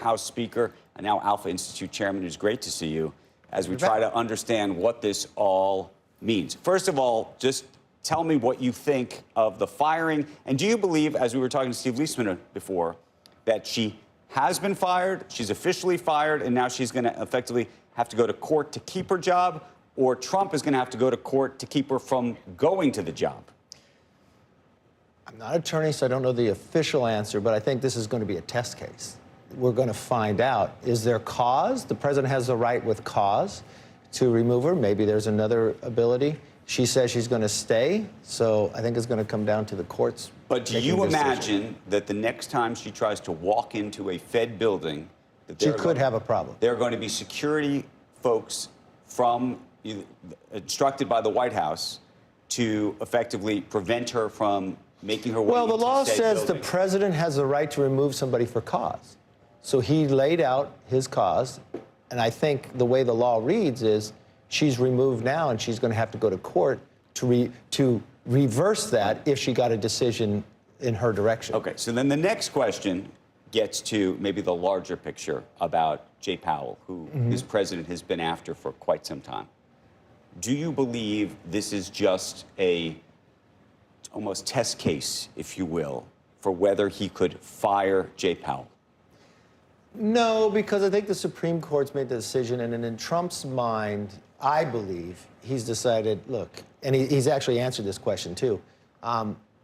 House Speaker and now Alpha Institute Chairman. It's great to see you as we try to understand what this all means. First of all, just tell me what you think of the firing. And do you believe, as we were talking to Steve Liesman before, that she has been fired, she's officially fired, and now she's going to effectively have to go to court to keep her job, or Trump is going to have to go to court to keep her from going to the job? I'm not an attorney, so I don't know the official answer, but I think this is going to be a test case. We're going to find out, is there cause? The president has the right with cause to remove her. Maybe there's another ability. She says she's going to stay, so I think it's going to come down to the courts. But do you imagine that the next time she tries to walk into a Fed building, that she could have a problem? There are going to be security folks instructed by the White House to effectively prevent her from making her way Well, the into law said says building. the president has the right to remove somebody for cause. So he laid out his cause, and I think the way the law reads is she's removed now, and she's going to have to go to court to reverse that if she got a decision in her direction. Okay, so then the next question gets to maybe the larger picture about Jay Powell, who this president has been after for quite some time. Do you believe this is just a almost test case, if you will, for whether he could fire Jay Powell? No, because I think the Supreme Court's made the decision, and in Trump's mind, I believe he's decided, look, and he's actually answered this question too,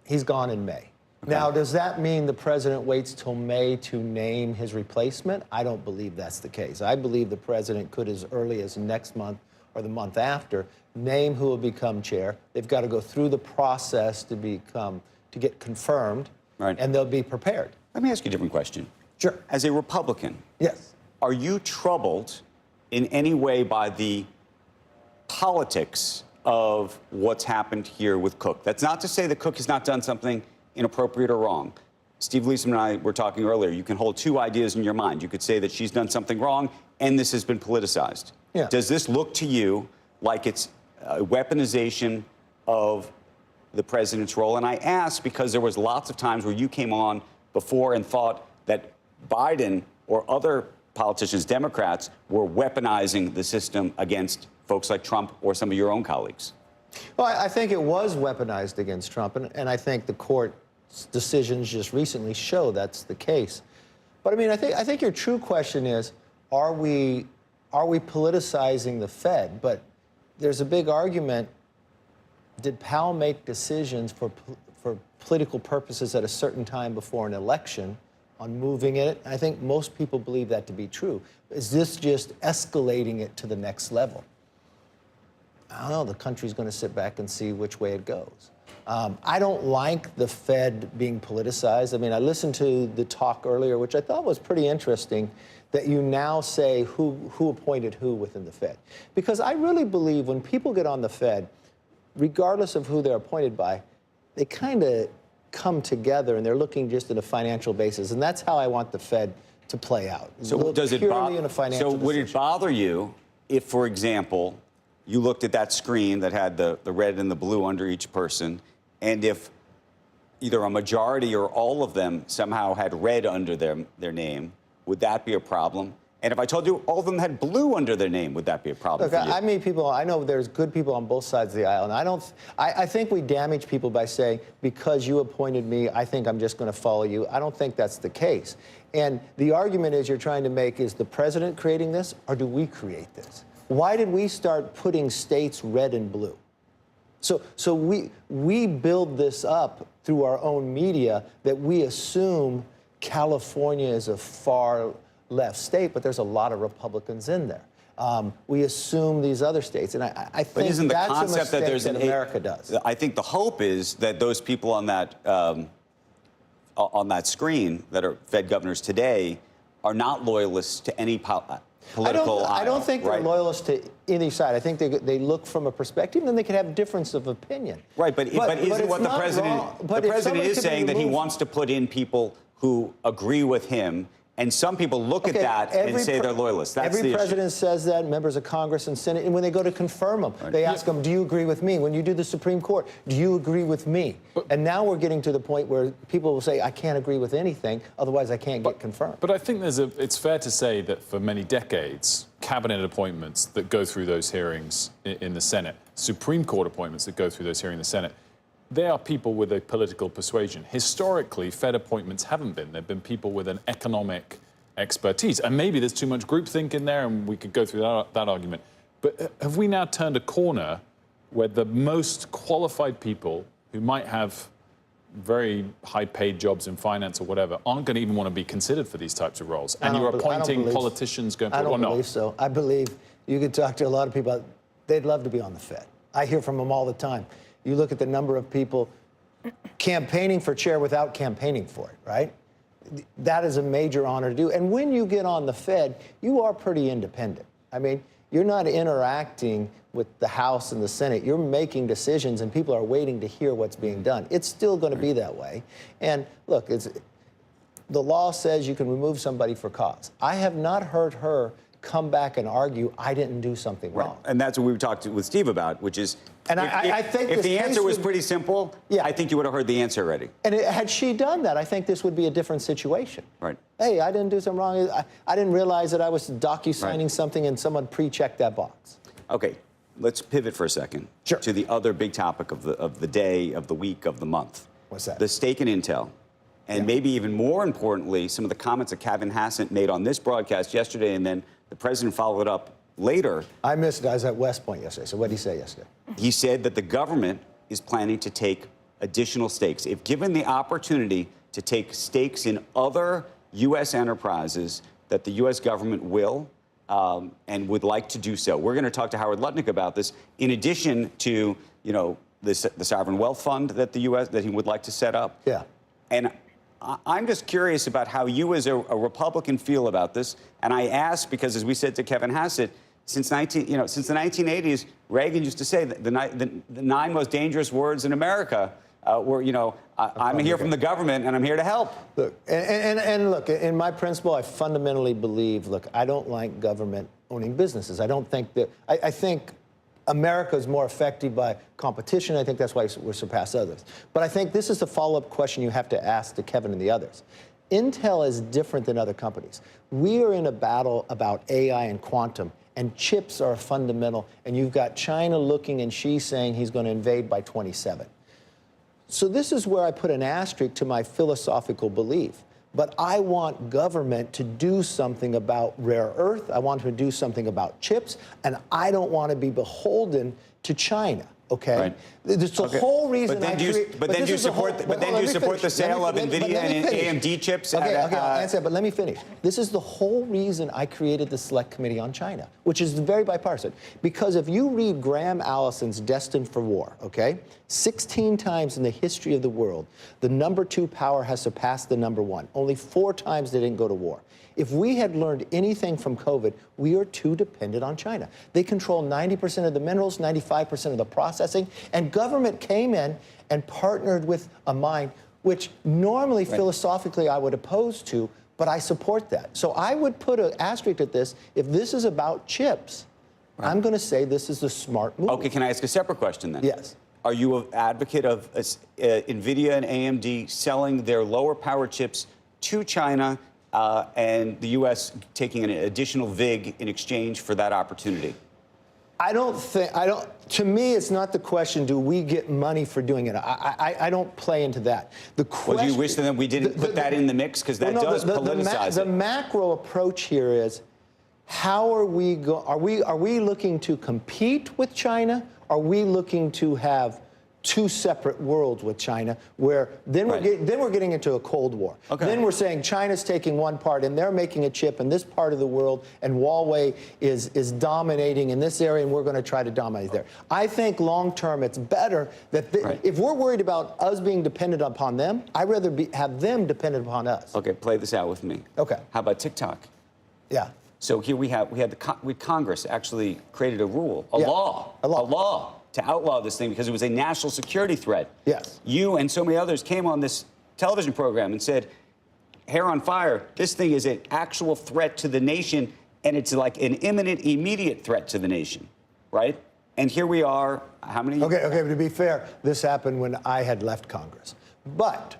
he's gone in May. Okay. Now, does that mean the president waits till May to name his replacement? I don't believe that's the case. I believe the president could, as early as next month or the month after, name who will become chair. They've got to go through the process to get confirmed, right, and they'll be prepared. Let me ask you a different question. Sure. As a Republican, yes, are you troubled in any way by the politics of what's happened here with Cook? That's not to say that Cook has not done something inappropriate or wrong. Steve Liesman and I were talking earlier. You can hold two ideas in your mind. You could say that she's done something wrong and this has been politicized. Yeah. Does this look to you like it's a weaponization of the president's role? And I ask because there was lots of times where you came on before and thought that Biden or other politicians, Democrats, were weaponizing the system against folks like Trump or some of your own colleagues. Well, I think it was weaponized against Trump, and I think the court's decisions just recently show that's the case. But I mean, I think your true question is, are we politicizing the Fed? But there's a big argument. Did Powell make decisions for political purposes at a certain time before an election on moving it? I think most people believe that to be true. Is this just escalating it to the next level? I don't know. The country's going to sit back and see which way it goes. I don't like the Fed being politicized. I mean, I listened to the talk earlier, which I thought was pretty interesting, that you now say who appointed who within the Fed. Because I really believe when people get on the Fed, regardless of who they're appointed by, they kind of come together and they're looking just at a financial basis. And that's how I want the Fed to play out. So does it purely in a financial So would it bother you if, for example, you looked at that screen that had the red and the blue under each person, and if either a majority or all of them somehow had red under their name, would that be a problem? And if I told you all of them had blue under their name, would that be a problem for you? I mean, people, I know there's good people on both sides of the aisle, and I think we damage people by saying, because you appointed me, I think I'm just going to follow you. I don't think that's the case. And the argument is you're trying to make, is the president creating this, or do we create this? Why did we start putting states red and blue? So we build this up through our own media that we assume California is a far left state, but there's a lot of Republicans in there. We assume these other states, and I think isn't the that's concept a mistake that there's that America does. I think the hope is that those people on that screen that are Fed governors today are not loyalists to any political aisle. I don't think they're loyalists to any side. I think they look from a perspective, and then they can have difference of opinion. Right, but isn't what the president is saying that he wants to put in people who agree with him And some people look at that and say they're loyalists. That's every the president says that, members of Congress and Senate, and when they go to confirm them, they ask them, do you agree with me? When you do the Supreme Court, do you agree with me? And now we're getting to the point where people will say, I can't agree with anything, otherwise I can't get confirmed. But I think it's fair to say that for many decades, cabinet appointments that go through those hearings in the Senate, Supreme Court appointments that go through those hearings in the Senate, they are people with a political persuasion. Historically, Fed appointments haven't been. They've been people with an economic expertise. And maybe there's too much groupthink in there, and we could go through that argument. But have we now turned a corner where the most qualified people who might have very high-paid jobs in finance or whatever aren't going to even want to be considered for these types of roles? And you're appointing politicians going forward? I don't believe so. I believe you could talk to a lot of people. They'd love to be on the Fed. I hear from them all the time. You look at the number of people campaigning for chair without campaigning for it, right? That is a major honor to do. And when you get on the Fed, you are pretty independent. I mean, you're not interacting with the House and the Senate. You're making decisions, and people are waiting to hear what's being done. It's still going to be that way. And look, the law says you can remove somebody for cause. I have not heard her come back and argue I didn't do something wrong. And that's what we talked with Steve about, which is, and I think if the answer was pretty simple, I think you would have heard the answer already. And had she done that, I think this would be a different situation. Right. Hey, I didn't do something wrong. I didn't realize that I was docu-signing something and someone pre-checked that box. Okay, let's pivot for a second to the other big topic of the day, of the week, of the month. What's that? The stake in Intel. And maybe even more importantly, some of the comments that Kevin Hassett made on this broadcast yesterday, and then the president followed up later. I missed it. I was at West Point yesterday. So what did he say yesterday? He said that the government is planning to take additional stakes. If given the opportunity to take stakes in other U.S. enterprises, that the U.S. government will and would like to do so. We're going to talk to Howard Lutnick about this, in addition to, you know, the sovereign wealth fund that the U.S. that he would like to set up. Yeah. And I'm just curious about how you as a Republican feel about this. And I ask because, as we said to Kevin Hassett, since the 1980s, Reagan used to say that the 9 most dangerous words in America were, you know, I'm here from the government and I'm here to help. Look, and look, in my principle, I fundamentally believe, look, I don't like government owning businesses. I don't think that, I think America is more affected by competition. I think that's why we're surpassed others. But I think this is the follow-up question you have to ask to Kevin and the others. Intel is different than other companies. We are in a battle about AI and quantum, and chips are fundamental. And you've got China looking, and Xi saying he's going to invade by 27. So this is where I put an asterisk to my philosophical belief. But I want government to do something about rare earth. I want to do something about chips. And I don't want to be beholden to China. Okay, right. It's the whole reason. But then do you support the sale of NVIDIA and AMD chips? Okay, I'll answer that, but let me finish. This is the whole reason I created the Select Committee on China, which is very bipartisan. Because if you read Graham Allison's Destined for War, okay, 16 times in the history of the world, the number 2 power has surpassed the number 1. Only 4 times they didn't go to war. If we had learned anything from COVID, we are too dependent on China. They control 90% of the minerals, 95% of the processing, and government came in and partnered with a mine, which normally philosophically I would oppose to, but I support that. So I would put an asterisk at this. If this is about chips, I'm going to say this is the smart move. Okay, can I ask a separate question then? Yes. Are you an advocate of NVIDIA and AMD selling their lower power chips to China and the U.S. taking an additional VIG in exchange for that opportunity? To me, it's not the question, do we get money for doing it? I don't play into that. The question, well, do you wish that we didn't put that in the mix? Because that does politicize it. The macro approach here is, how are we looking to compete with China? Are we looking to have 2 separate worlds with China, where then we're getting into a Cold War. Okay. Then we're saying China's taking one part and they're making a chip in this part of the world, and Huawei is dominating in this area, and we're going to try to dominate there. I think long term it's better that if we're worried about us being dependent upon them, I'd rather have them dependent upon us. Okay, play this out with me. Okay. How about TikTok? Yeah. So here we had Congress actually created a rule, a law to outlaw this thing because it was a national security threat. Yes. You and so many others came on this television program and said, hair on fire. This thing is an actual threat to the nation, and it's like an imminent, immediate threat to the nation, right? And here we are, how many? Okay, but to be fair, this happened when I had left Congress. But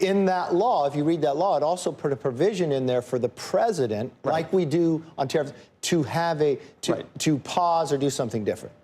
in that law, if you read that law, it also put a provision in there for the president, like we do on tariffs, to have to pause or do something different.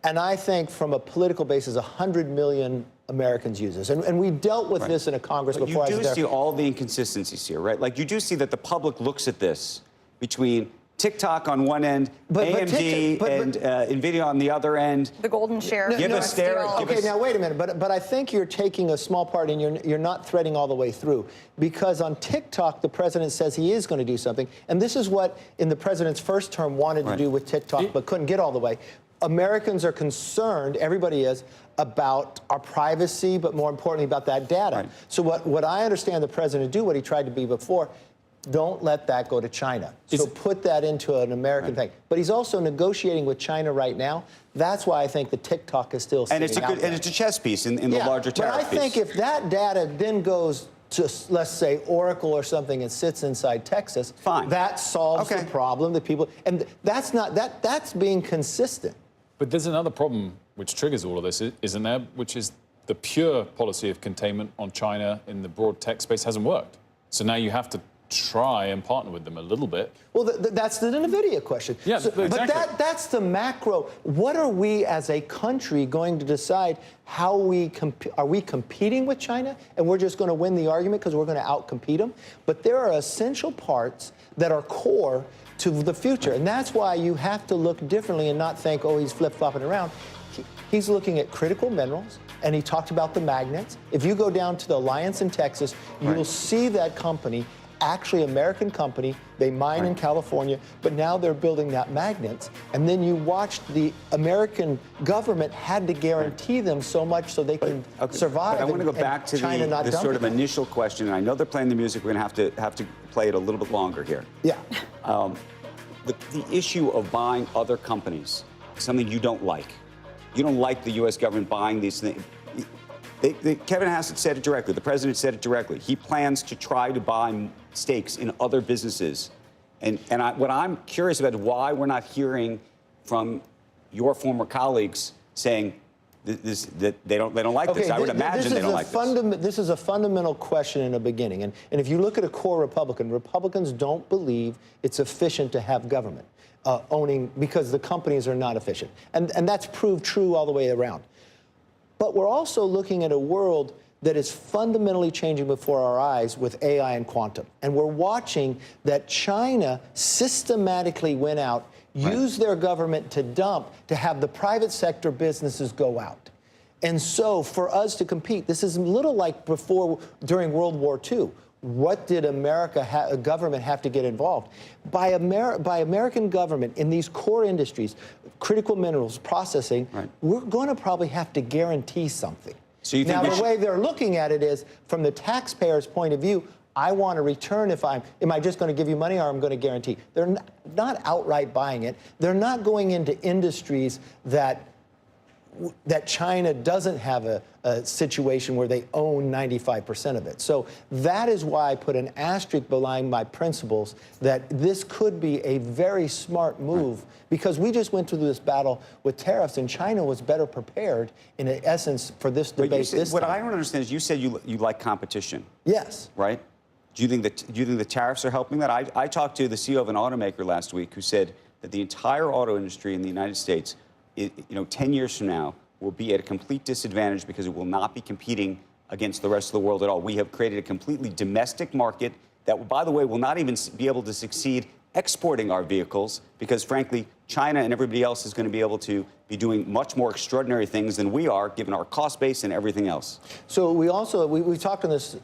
And I think from a political basis, 100 million Americans use this. And we dealt with this in a Congress but before I was there. You do see all the inconsistencies here, right? Like, you do see that the public looks at this between TikTok on one end, AMD and NVIDIA on the other end. The golden share. Give us stare. Okay, now wait a minute. But I think you're taking a small part and you're not threading all the way through. Because on TikTok, the president says he is going to do something. And this is what, in the president's first term, wanted to do with TikTok, but couldn't get all the way. Americans are concerned, everybody is, about our privacy, but more importantly about that data. Right. So what I understand the president to do, what he tried to be before, don't let that go to China. So put that into an American thing. But he's also negotiating with China right now. That's why I think the TikTok is still sitting out there. And it's a chess piece in the larger tariff piece. But I think if that data then goes to, let's say, Oracle or something and sits inside Texas, fine, that solves the problem that people, and that's being consistent. But there's another problem which triggers all of this, isn't there? Which is the pure policy of containment on China in the broad tech space hasn't worked. So now you have to try and partner with them a little bit. Well, that's the NVIDIA question. Yeah, exactly. But that's the macro. What are we as a country going to decide how are we competing with China and we're just going to win the argument because we're going to outcompete them? But there are essential parts that are core to the future. And that's why you have to look differently and not think, oh, he's flip-flopping around. He's looking at critical minerals, and he talked about the magnets. If you go down to the Alliance in Texas, you will see that company, actually American company, they mine in California, but now they're building that magnets. And then you watched the American government had to guarantee them so much so they can survive. But I want to go back to the sort of initial question. And I know they're playing the music. We're going to have to play it a little bit longer here. Yeah. The issue of buying other companies, something you don't like. You don't like the U.S. government buying these things. Kevin Hassett said it directly. The president said it directly. He plans to try to buy stakes in other businesses. And what I'm curious about is why we're not hearing from your former colleagues saying that they don't like this. I would imagine they don't like this. This is a fundamental question in the beginning. And if you look at a core Republican, Republicans don't believe it's efficient to have government owning because the companies are not efficient. And that's proved true all the way around. But we're also looking at a world that is fundamentally changing before our eyes with AI and quantum. And we're watching that China systematically went out, used their government to dump, to have the private sector businesses go out. And so for us to compete, this is a little like during World War II. What did government have to get involved? By American government in these core industries, critical minerals, processing, we're going to probably have to guarantee something. So you think now, the way they're looking at it is, from the taxpayer's point of view, I want a return am I just going to give you money or I'm going to guarantee? They're not outright buying it. They're not going into industries that China doesn't have a situation where they own 95% of it. So that is why I put an asterisk behind my principles that this could be a very smart move because we just went through this battle with tariffs and China was better prepared in essence for this debate this time. What I don't understand is you said you like competition. Yes. Right? Do you think the tariffs are helping that? I talked to the CEO of an automaker last week who said that the entire auto industry in the United States 10 years from now, will be at a complete disadvantage because it will not be competing against the rest of the world at all. We have created a completely domestic market that, by the way, will not even be able to succeed exporting our vehicles because, frankly, China and everybody else is going to be able to be doing much more extraordinary things than we are, given our cost base and everything else. So we've talked on this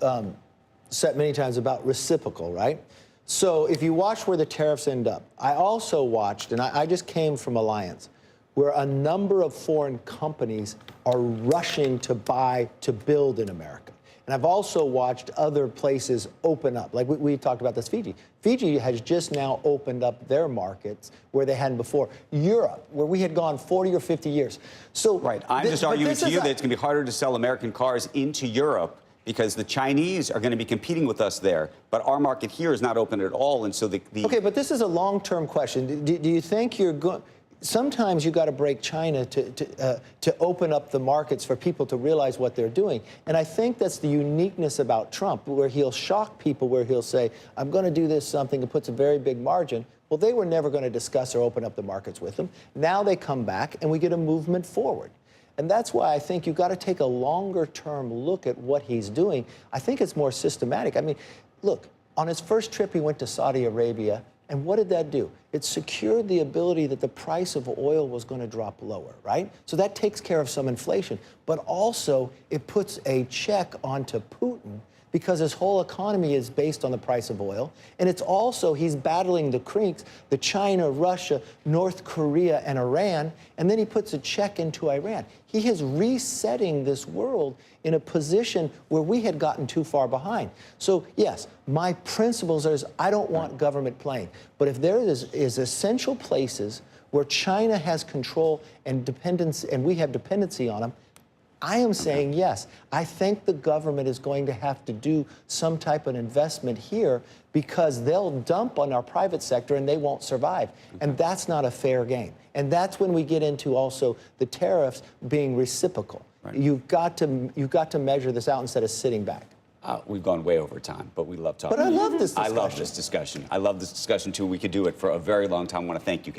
set many times about reciprocal, right? So if you watch where the tariffs end up, I also watched, and I just came from Alliance, where a number of foreign companies are rushing to build in America. And I've also watched other places open up. Like we talked about this, Fiji. Fiji has just now opened up their markets where they hadn't before. Europe, where we had gone 40 or 50 years. So I'm just arguing to you that it's going to be harder to sell American cars into Europe because the Chinese are going to be competing with us there, but our market here is not open at all, and so the Okay, but this is a long-term question. Do you think you're going? Sometimes you got to break China to open up the markets for people to realize what they're doing. And I think that's the uniqueness about Trump, where he'll shock people, where he'll say, I'm going to do this something, and puts a very big margin. Well, they were never going to discuss or open up the markets with him. Now they come back, and we get a movement forward. And that's why I think you've got to take a longer-term look at what he's doing. I think it's more systematic. I mean, look, on his first trip, he went to Saudi Arabia. And what did that do? It secured the ability that the price of oil was going to drop lower, right? So that takes care of some inflation. But also, it puts a check onto Putin because his whole economy is based on the price of oil. And it's also, he's battling the creeks, the China, Russia, North Korea, and Iran. And then he puts a check into Iran. He is resetting this world in a position where we had gotten too far behind. So, yes, my principles are I don't want government playing. But if there is essential places where China has control and dependence, and we have dependency on them, I am saying yes. I think the government is going to have to do some type of investment here because they'll dump on our private sector and they won't survive. And that's not a fair game. And that's when we get into also the tariffs being reciprocal. Right. You've got to measure this out instead of sitting back. We've gone way over time, but we love talking. But I love this discussion. I love this discussion. I love this discussion, too. We could do it for a very long time. I want to thank you.